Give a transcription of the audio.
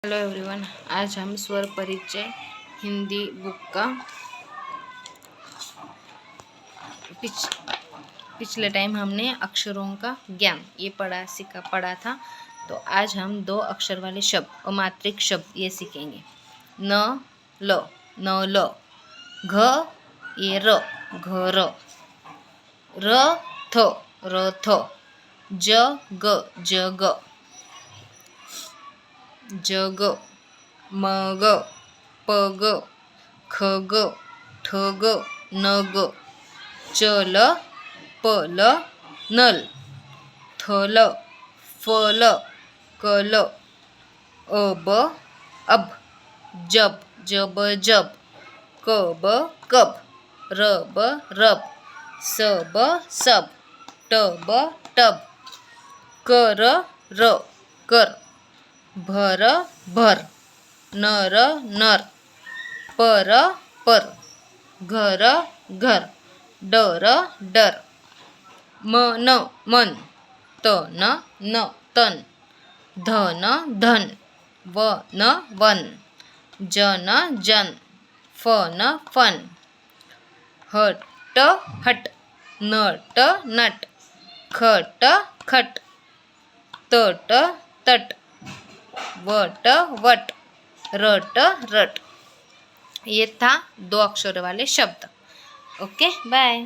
Hello everyone, आज हम स्वर परिचय हिंदी बुक का पिछले टाइम हमने अक्षरों का ज्ञान ये पढ़ा था। तो आज हम दो अक्षर वाले शब्द अमात्रिक शब्द ये सीखेंगे। न ल न ल, घ ये र घर, र थ रथ, ज ग जग, जग, मग, पग, खग, ठग, नग, चल, पल, नल, थल, फल, कल, अब, अब, जब, जब जब, कब, कब, रब, रब, सब, सब, टब, टब, कर, र कर, भर, भर, नर, नर, पर, पर, घर, घर, डर, डर, मन, मन, तन, न तन, धन, धन, वन, वन, जन, जन, फन, फन, हट, हट, नट, नट, खट, खट, तट, तट, वट, वट, रट, रट। ये था दो अक्षर वाले शब्द। Okay, bye.